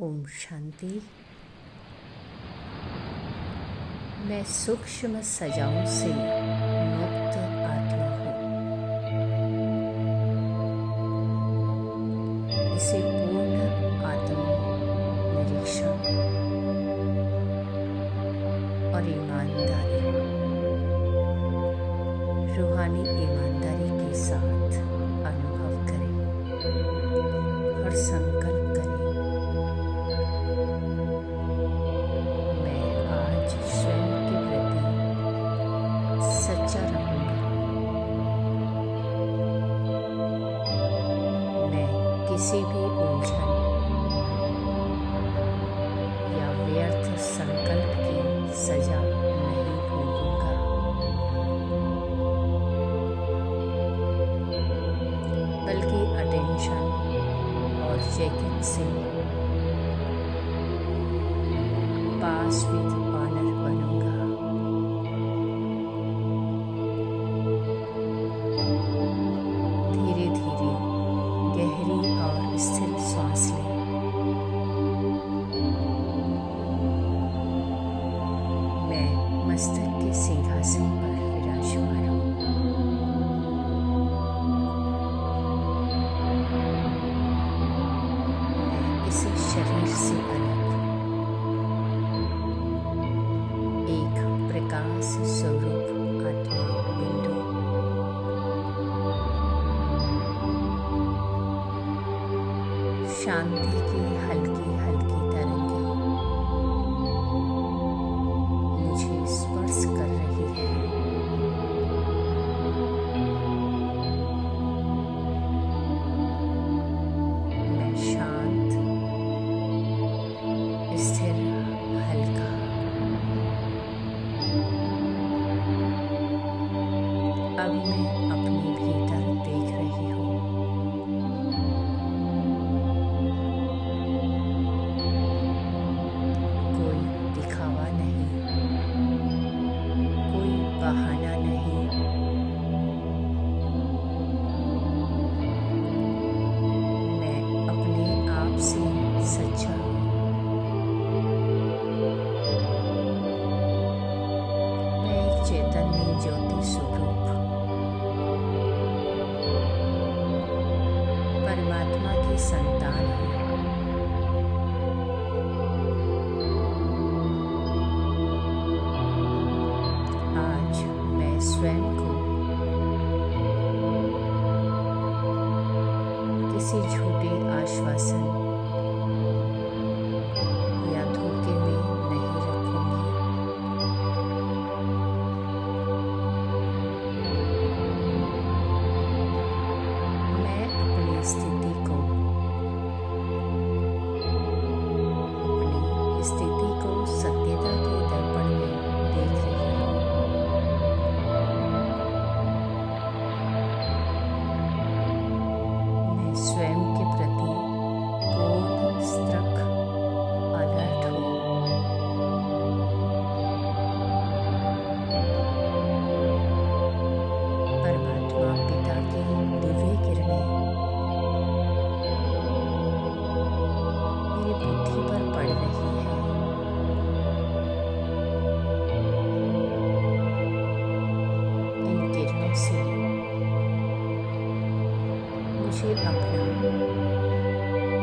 ओम शांति। मैं सूक्ष्म सजाओं से मुक्त आत्मा हूँ। इसे पूर्ण आत्म निरीक्षण और ईमानदारी, रूहानी ईमानदारी के साथ अनुभव करें और संकल्प करें, मैं आज स्वयं के प्रति सच्चा रहूंगा। मैं किसी भी उलझन या व्यर्थ संकल्प की सजा नहीं भोगूंगा। बल्कि अटेंशन और चेकिंग से पास विद ऑनर बनूंगा। धीरे धीरे गहरी और स्थिर सांस लें। मैं मस्तक के सिंहासन पर विराजमान हूँ। मैं इसे शरीर से अलग एक प्रकाश स्वरूप आत्मा बिंदु, शांति की हल्की हल्की तरंगें मुझे स्पर्श कर रही है। मैं शांत, स्थिर, हल्का, अब मैं अपने भीतर देख रही हूँ। कोई दिखावा नहीं, कोई बहाना नहीं, मैं अपने आप से सच्चा हूँ। मैं एक चैतन्य ज्योति स्वरूप परमात्मा की संतान हूँ। आज मैं स्वयं को किसी झूठे आश्वासन या धोखे में नहीं रखूंगी। मैं अपनी स्थिति को सत्यता के दर्पण में देख रही हूँ। मैं स्वयं के प्रति पूर्ण सतर्क अलर्ट हूँ। परमात्मा पिता की दिव्य किरणें मेरी बुद्धि पर पड़ रही है। इन किरणों से मुझे अपना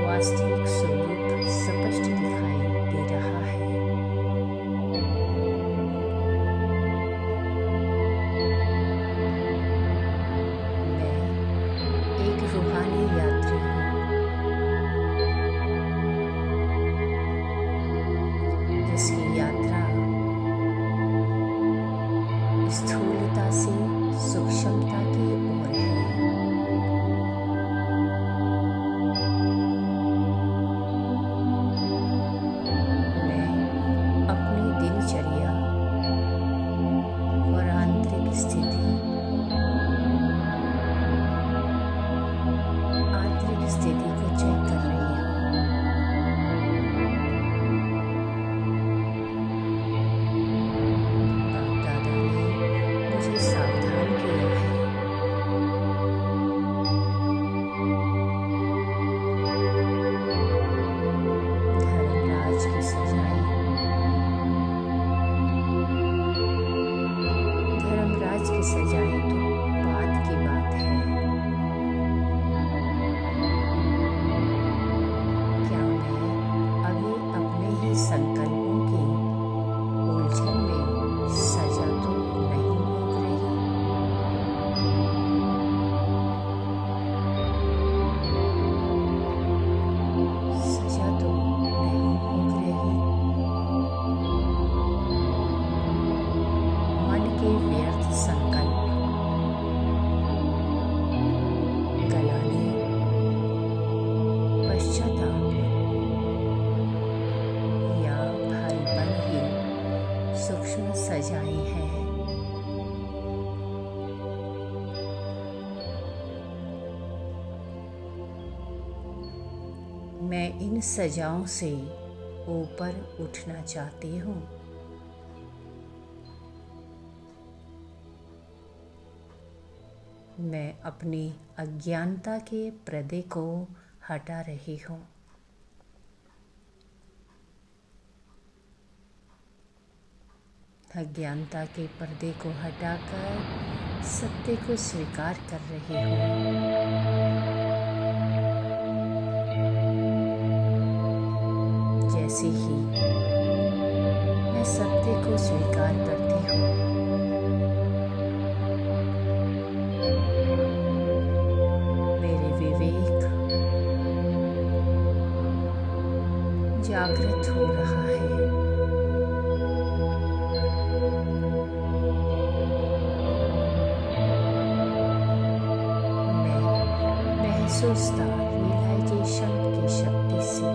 वास्तविक स्वरूप स्पष्ट दिखाई दे रहा है। मैं एक रूहानी यात्री हूँ, जिसकी यात्रा स्थूलता से सूक्ष्मता की ओर है। मैं इन सजाओं से ऊपर उठना चाहती हूँ। मैं अपनी अज्ञानता के पर्दे को हटा रही हूँ। अज्ञानता के पर्दे को हटाकर सत्य को स्वीकार कर रही हूँ। जैसे ही मैं सत्य को स्वीकार करती हूँ, मेरे विवेक जागृत हो रहा है। महसूसता रियलाइजेशन की शक्ति से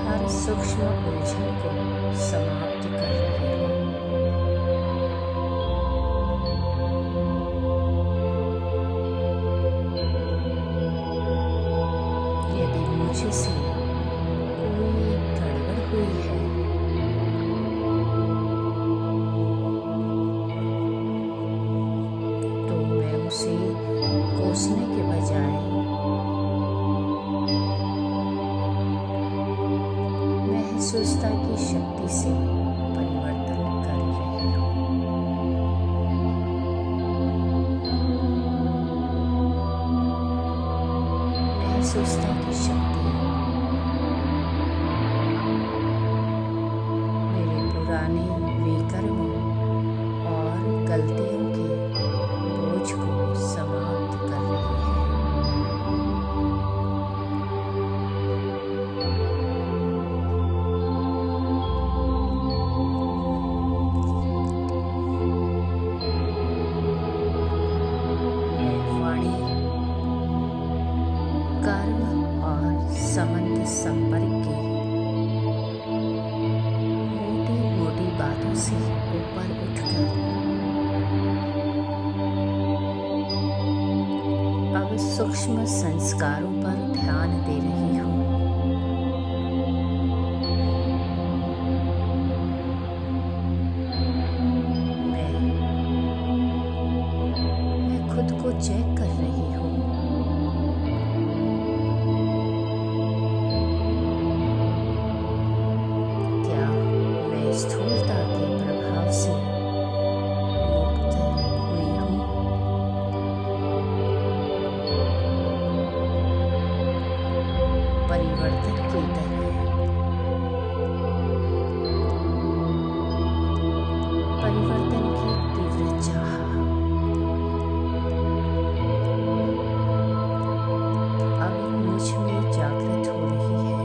हर सूक्ष्म उलझन को समाप्त कर रही हूँ। यदि मुझसे कोई गड़बड़ हुई है उसे कोसने के बजाय महसूसता की शक्ति से परिवर्तन कर रही हूँ। महसूसता की शक्ति मेरे पुराने विकर्मों और गलतियों के बोझ को समाप्त कर रही है। मैं वाणी, कर्म और संबंध संपर्क की मोटी मोटी बातों से ऊपर उठकर अब सूक्ष्म संस्कारों पर ध्यान दे रही हूँ। मैं खुद को चेक कर रही हूँ। क्या मैं स्थूलता के प्रभाव से मुक्त हुई हूँ? परिवर्तन की तरह परिवर्तन की तीव्र चाह अब मुझ में जागृत हो रही है।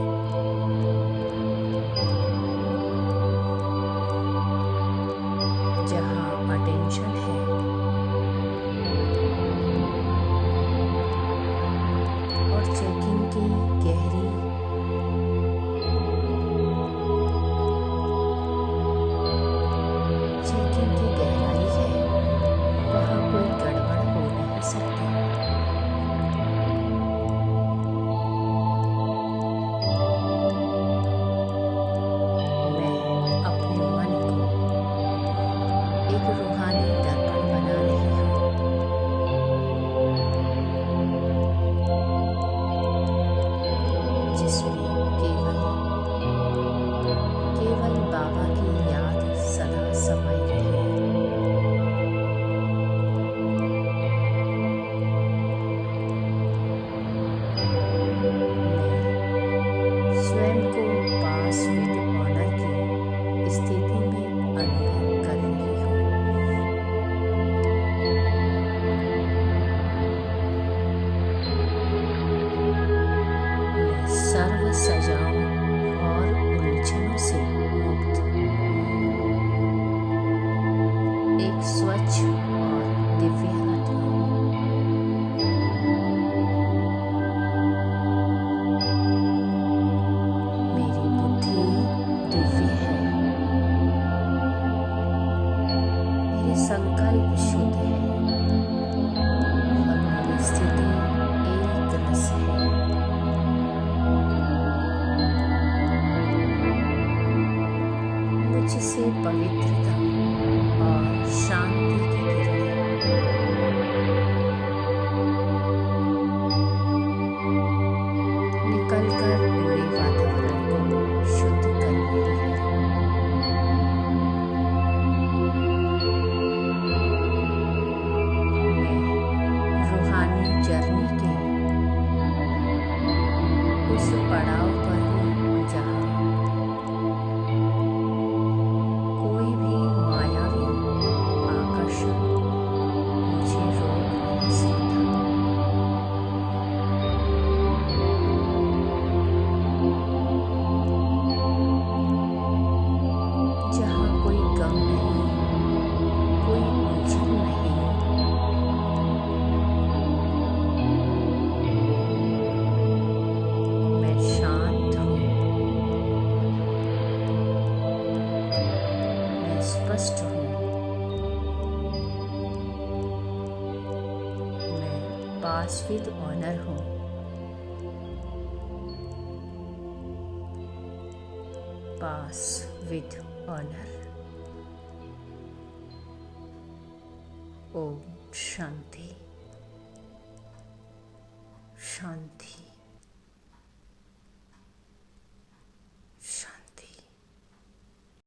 जहाँ अटेंशन है और चेकिंग की गहरी उस पड़ाव पर हूँ जहाँ कोई भी मायावी आकर्षण मुझे रोक नहीं सकता। जहाँ कोई गम नहीं, कोई उलझन नहीं, मैं शांत हूँ, मैं स्पष्ट हूँ, मैं पास विद ऑनर हूँ, पास with honour. Om Shanti Shanti.